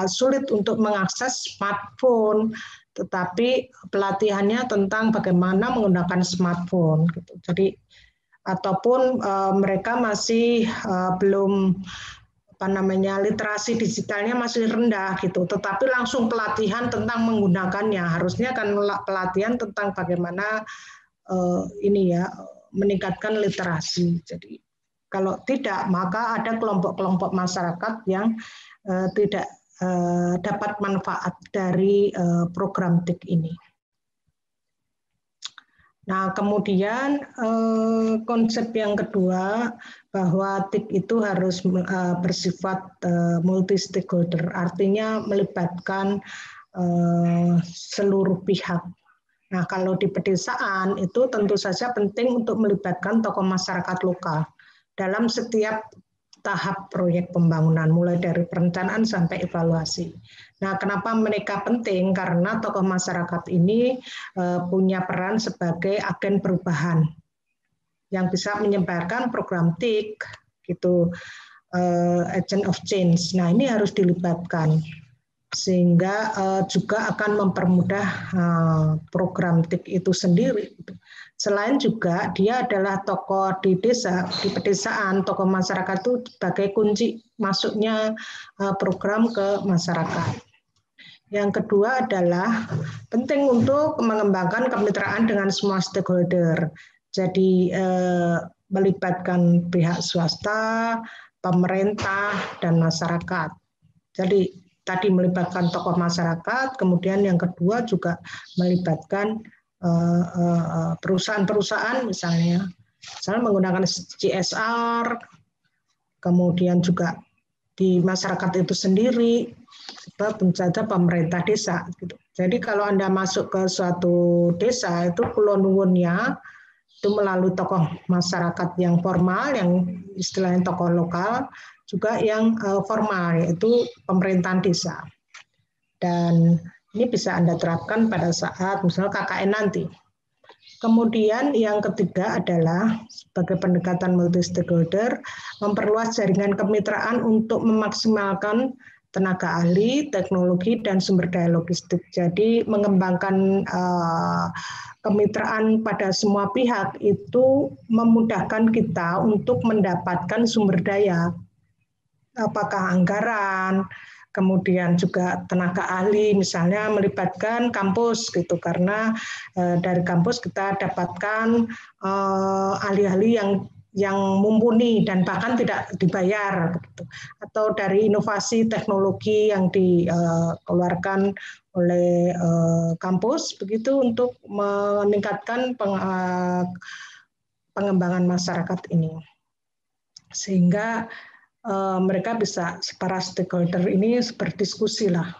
A: sulit untuk mengakses smartphone, tetapi pelatihannya tentang bagaimana menggunakan smartphone gitu. Jadi ataupun mereka masih belum literasi digitalnya masih rendah gitu, tetapi langsung pelatihan tentang menggunakannya. Harusnya kan pelatihan tentang bagaimana meningkatkan literasi. Jadi Kalau tidak, maka ada kelompok-kelompok masyarakat yang tidak dapat manfaat dari program TIK ini. Nah, kemudian konsep yang kedua bahwa TIK itu harus bersifat multi stakeholder, artinya melibatkan seluruh pihak. Nah, kalau di pedesaan itu tentu saja penting untuk melibatkan tokoh masyarakat lokal dalam setiap tahap proyek pembangunan, mulai dari perencanaan sampai evaluasi. Nah, kenapa mereka penting? Karena tokoh masyarakat ini punya peran sebagai agen perubahan yang bisa menyebarkan program TIK, gitu, agent of change. Nah, ini harus dilibatkan sehingga juga akan mempermudah program TIK itu sendiri. Selain juga dia adalah tokoh di desa, di pedesaan, tokoh masyarakat itu sebagai kunci masuknya program ke masyarakat. Yang kedua adalah penting untuk mengembangkan kemitraan dengan semua stakeholder. Jadi melibatkan pihak swasta, pemerintah, dan masyarakat. Jadi tadi melibatkan tokoh masyarakat, kemudian yang kedua juga melibatkan perusahaan-perusahaan misalnya menggunakan CSR, kemudian juga di masyarakat itu sendiri, tentu saja pemerintah desa. Gitu. Jadi kalau Anda masuk ke suatu desa itu kulo nuwunnya itu melalui tokoh masyarakat yang formal, yang istilahnya tokoh lokal, juga yang formal yaitu pemerintahan desa. Dan ini bisa Anda terapkan pada saat misalnya KKN nanti. Kemudian yang ketiga adalah sebagai pendekatan multi stakeholder, memperluas jaringan kemitraan untuk memaksimalkan tenaga ahli, teknologi, dan sumber daya logistik. Jadi mengembangkan kemitraan pada semua pihak itu memudahkan kita untuk mendapatkan sumber daya, apakah anggaran, kemudian juga tenaga ahli, misalnya melibatkan kampus gitu, karena dari kampus kita dapatkan ahli-ahli yang mumpuni dan bahkan tidak dibayar, gitu. Atau dari inovasi teknologi yang dikeluarkan oleh kampus, begitu untuk meningkatkan pengembangan masyarakat ini, sehingga mereka bisa, para stakeholder ini berdiskusi lah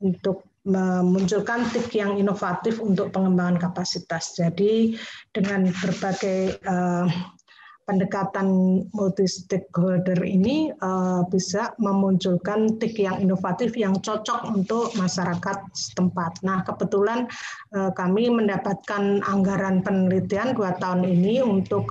A: untuk memunculkan TIK yang inovatif untuk pengembangan kapasitas. Jadi dengan berbagai pendekatan multi stakeholder ini bisa memunculkan TIK yang inovatif yang cocok untuk masyarakat setempat. Nah, kebetulan kami mendapatkan anggaran penelitian 2 tahun ini untuk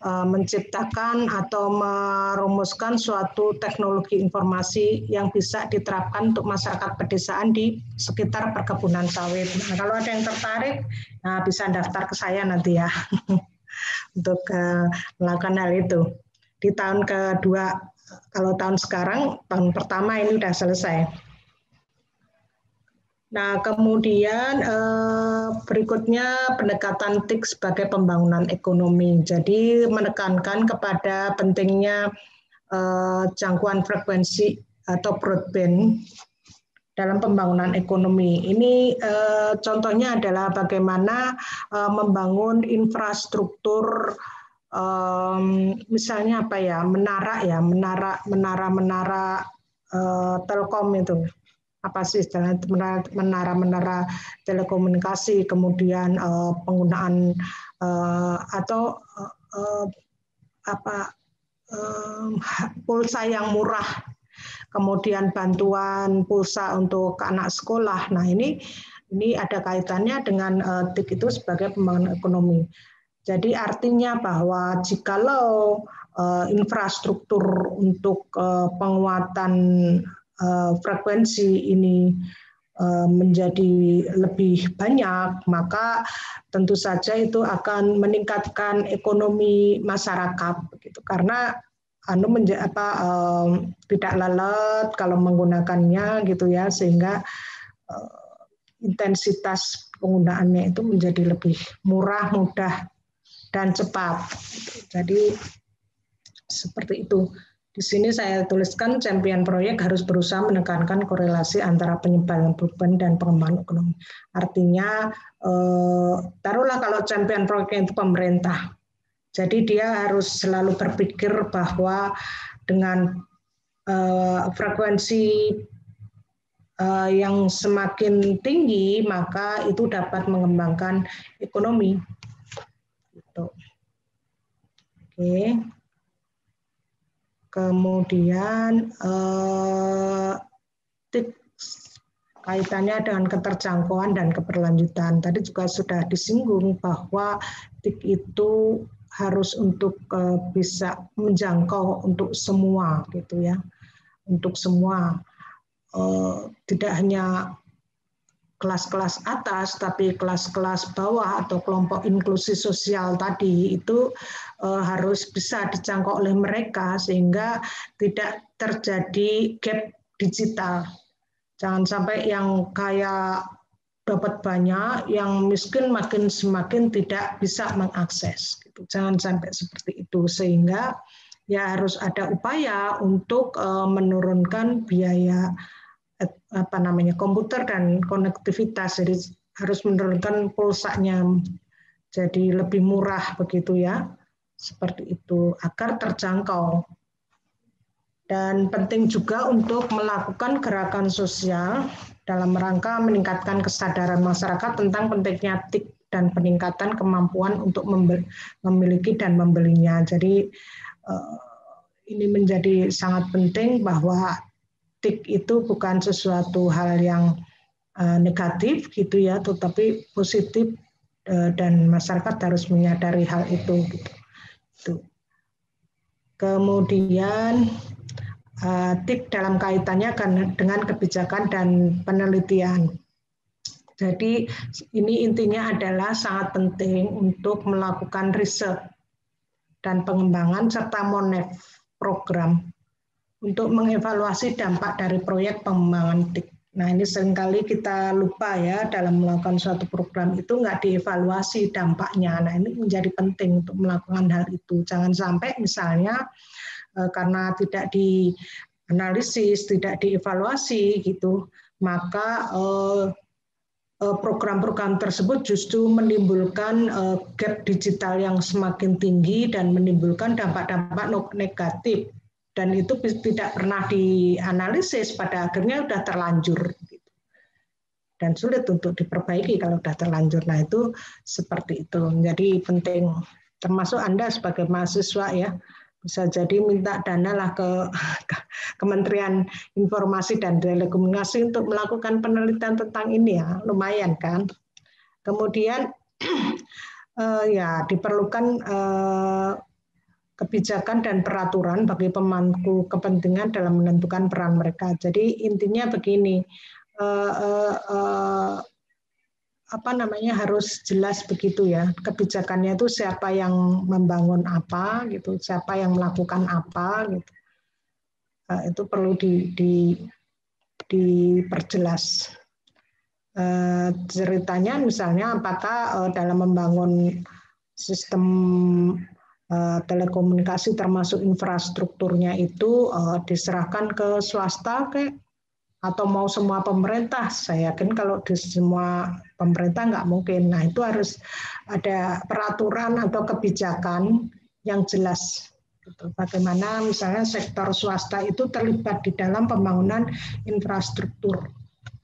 A: menciptakan atau merumuskan suatu teknologi informasi yang bisa diterapkan untuk masyarakat pedesaan di sekitar perkebunan sawit. Nah, kalau ada yang tertarik, nah bisa daftar ke saya nanti ya. Untuk melakukan hal itu. Di tahun kedua, kalau tahun sekarang, tahun pertama ini sudah selesai. Nah, kemudian berikutnya pendekatan TIK sebagai pembangunan ekonomi. Jadi menekankan kepada pentingnya jangkauan frekuensi atau broadband dalam pembangunan ekonomi. Ini contohnya adalah bagaimana membangun infrastruktur, misalnya apa ya, menara telkom itu. Apa sih istilahnya, menara telekomunikasi, kemudian penggunaan atau pulsa yang murah, kemudian bantuan pulsa untuk anak sekolah. Nah, ini ada kaitannya dengan TIK itu sebagai pembangunan ekonomi. Jadi artinya bahwa jikalau infrastruktur untuk penguatan frekuensi ini menjadi lebih banyak, maka tentu saja itu akan meningkatkan ekonomi masyarakat, begitu. Karena tidak lalat kalau menggunakannya, gitu ya, sehingga intensitas penggunaannya itu menjadi lebih murah, mudah, dan cepat. Jadi Seperti itu. Di sini saya tuliskan champion proyek harus berusaha menekankan korelasi antara penyebaran beban dan pengembangan ekonomi. Artinya, taruhlah kalau champion proyek itu pemerintah. Jadi dia harus selalu berpikir bahwa dengan frekuensi yang semakin tinggi, maka itu dapat mengembangkan ekonomi. Gitu. Oke. Kemudian kaitannya dengan keterjangkauan dan keberlanjutan. Tadi juga sudah disinggung bahwa TIK itu harus untuk bisa menjangkau untuk semua, gitu ya, untuk semua, tidak hanya kelas-kelas atas, tapi kelas-kelas bawah atau kelompok inklusi sosial tadi itu harus bisa dijangkau oleh mereka sehingga tidak terjadi gap digital. Jangan sampai yang kaya dapat banyak, yang miskin semakin tidak bisa mengakses. Gitu. Jangan sampai seperti itu, sehingga ya harus ada upaya untuk menurunkan biaya komputer dan konektivitas, jadi harus menurunkan pulsanya jadi lebih murah begitu ya, seperti itu agar terjangkau. Dan penting juga untuk melakukan gerakan sosial dalam rangka meningkatkan kesadaran masyarakat tentang pentingnya TIK dan peningkatan kemampuan untuk memiliki dan membelinya. Jadi ini menjadi sangat penting bahwa TIK itu bukan sesuatu hal yang negatif gitu ya, tetapi positif dan masyarakat harus menyadari hal itu. Gitu. Kemudian TIK dalam kaitannya dengan kebijakan dan penelitian. Jadi ini intinya adalah sangat penting untuk melakukan riset dan pengembangan serta monef program untuk mengevaluasi dampak dari proyek pengembangan TIK. Nah ini seringkali kita lupa ya, dalam melakukan suatu program itu nggak dievaluasi dampaknya. Nah ini menjadi penting untuk melakukan hal itu. Jangan sampai misalnya karena tidak dianalisis, tidak dievaluasi gitu, maka program-program tersebut justru menimbulkan gap digital yang semakin tinggi dan menimbulkan dampak-dampak negatif. Dan itu tidak pernah dianalisis, pada akhirnya sudah terlanjur. Dan sulit untuk diperbaiki kalau sudah terlanjur. Nah itu seperti itu. Jadi penting, termasuk Anda sebagai mahasiswa ya, bisa jadi minta dana lah ke Kementerian Informasi dan Telekomunikasi untuk melakukan penelitian tentang ini ya, lumayan kan. Kemudian ya diperlukan kebijakan dan peraturan bagi pemangku kepentingan dalam menentukan peran mereka. Jadi intinya begini, harus jelas begitu ya, kebijakannya itu siapa yang membangun apa gitu, siapa yang melakukan apa gitu. Itu perlu diperjelas. Ceritanya misalnya apakah dalam membangun sistem telekomunikasi termasuk infrastrukturnya itu diserahkan ke swasta atau mau semua pemerintah. Saya yakin kalau di semua pemerintah nggak mungkin. Nah itu harus ada peraturan atau kebijakan yang jelas. Bagaimana misalnya sektor swasta itu terlibat di dalam pembangunan infrastruktur,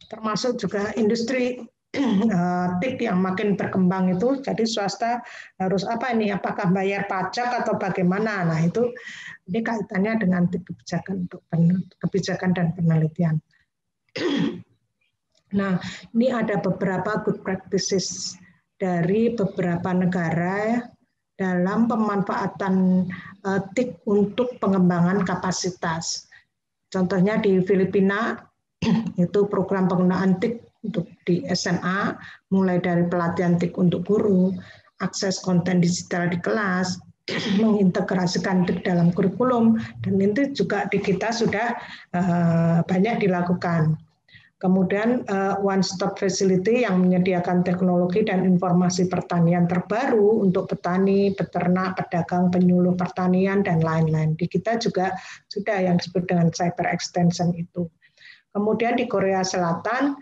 A: termasuk juga industri TIK yang makin berkembang itu. Jadi swasta harus apakah bayar pajak atau bagaimana. Nah itu ini kaitannya dengan kebijakan untuk kebijakan dan penelitian. Nah ini ada beberapa good practices dari beberapa negara dalam pemanfaatan TIK untuk pengembangan kapasitas. Contohnya di Filipina itu program penggunaan TIK untuk di SMA, mulai dari pelatihan TIK untuk guru, akses konten digital di kelas, mengintegrasikan TIK dalam kurikulum, dan itu juga di kita sudah banyak dilakukan. Kemudian One Stop Facility yang menyediakan teknologi dan informasi pertanian terbaru untuk petani, peternak, pedagang, penyuluh pertanian, dan lain-lain. Di kita juga sudah yang disebut dengan cyber extension itu. Kemudian di Korea Selatan,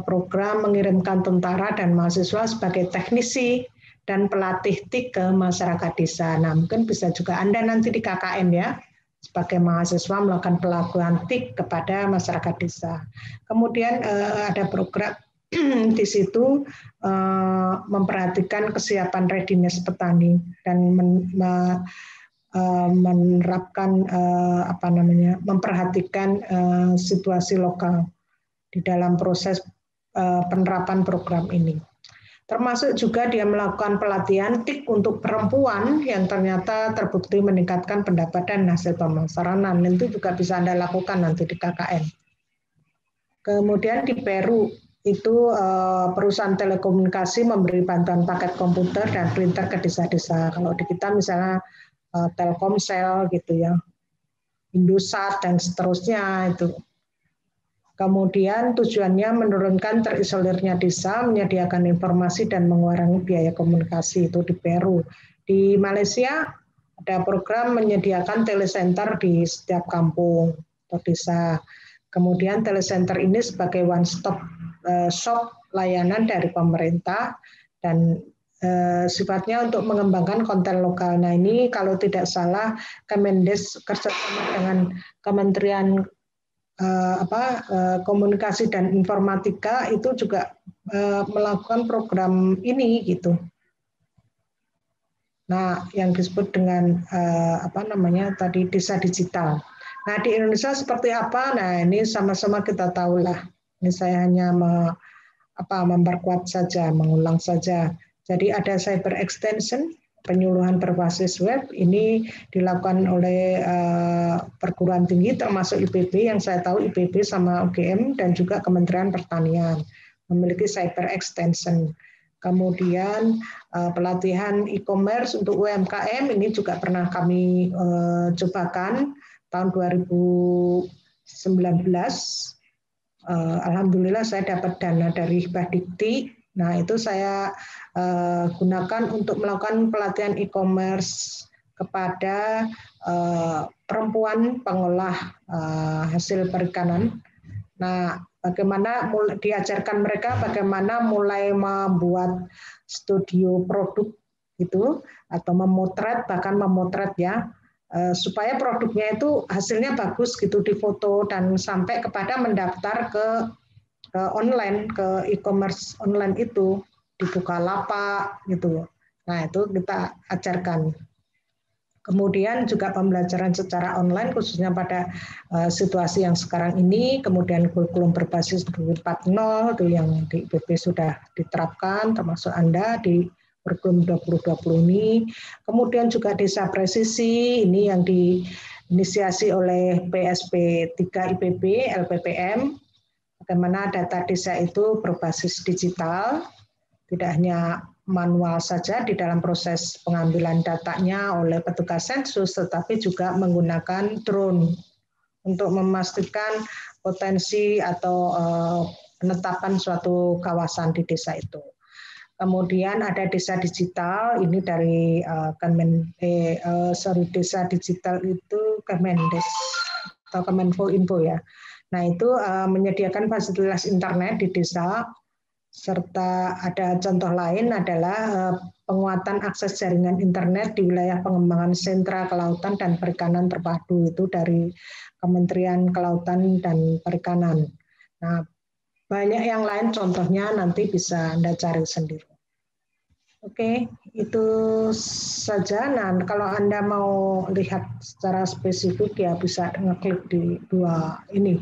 A: program mengirimkan tentara dan mahasiswa sebagai teknisi dan pelatih TIK ke masyarakat desa. Nah, mungkin bisa juga Anda nanti di KKN ya, sebagai mahasiswa melakukan pelabuhan TIK kepada masyarakat desa. Kemudian ada program di situ memperhatikan kesiapan readiness petani dan menerapkan memperhatikan situasi lokal di dalam proses penerapan program ini. Termasuk juga dia melakukan pelatihan TIK untuk perempuan yang ternyata terbukti meningkatkan pendapatan dan hasil pemasaran. Itu juga bisa Anda lakukan nanti di KKN. Kemudian di Peru itu perusahaan telekomunikasi memberi bantuan paket komputer dan printer ke desa-desa. Kalau di kita misalnya Telkomsel gitu ya, Indosat dan seterusnya itu. Kemudian tujuannya menurunkan terisolirnya desa, menyediakan informasi dan mengurangi biaya komunikasi itu di Peru. Di Malaysia ada program menyediakan telecenter di setiap kampung atau desa. Kemudian telecenter ini sebagai one stop shop layanan dari pemerintah dan sifatnya untuk mengembangkan konten lokal. Nah ini kalau tidak salah Kemendes kerjasama dengan Kementerian komunikasi dan informatika itu juga melakukan program ini gitu. Nah, yang disebut dengan tadi desa digital. Nah, di Indonesia seperti apa? Nah, ini sama-sama kita tahulah. Ini saya hanya memperkuat saja, mengulang saja. Jadi ada cyber extension, penyuluhan berbasis web, ini dilakukan oleh perguruan tinggi termasuk IPB, yang saya tahu IPB sama UGM dan juga Kementerian Pertanian memiliki cyber extension. Kemudian pelatihan e-commerce untuk UMKM ini juga pernah kami cobakan tahun 2019. Alhamdulillah saya dapat dana dari Hibah Dikti. Nah, itu saya gunakan untuk melakukan pelatihan e-commerce kepada perempuan pengolah hasil perikanan. Nah, bagaimana diajarkan mereka bagaimana mulai membuat studio produk gitu atau memotret, bahkan memotret ya, supaya produknya itu hasilnya bagus gitu difoto dan sampai kepada mendaftar ke online, ke e-commerce online itu di Bukalapak gitu. Nah, itu kita ajarkan. Kemudian juga pembelajaran secara online khususnya pada situasi yang sekarang ini, kemudian kurikulum berbasis 4.0 itu yang di IPB sudah diterapkan termasuk Anda di kurikulum 2020 ini. Kemudian juga desa presisi ini yang diinisiasi oleh PSP 3 IPB LPPM. Bagaimana data desa itu berbasis digital, tidak hanya manual saja di dalam proses pengambilan datanya oleh petugas sensus, tetapi juga menggunakan drone untuk memastikan potensi atau penetapan suatu kawasan di desa itu. Kemudian ada desa digital, ini dari desa digital itu Kemendes atau Kemenfo ya. Nah, itu menyediakan fasilitas internet di desa, serta ada contoh lain adalah penguatan akses jaringan internet di wilayah pengembangan sentra kelautan dan perikanan terpadu itu dari Kementerian Kelautan dan Perikanan. Nah, banyak yang lain contohnya nanti bisa Anda cari sendiri. Oke, itu saja. Nah, kalau Anda mau lihat secara spesifik ya bisa ngeklik di dua ini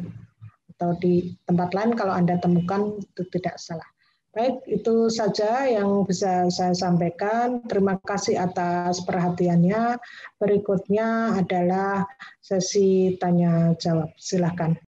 A: atau di tempat lain kalau Anda temukan itu tidak salah. Baik, itu saja yang bisa saya sampaikan. Terima kasih atas perhatiannya. Berikutnya adalah sesi tanya jawab. Silakan.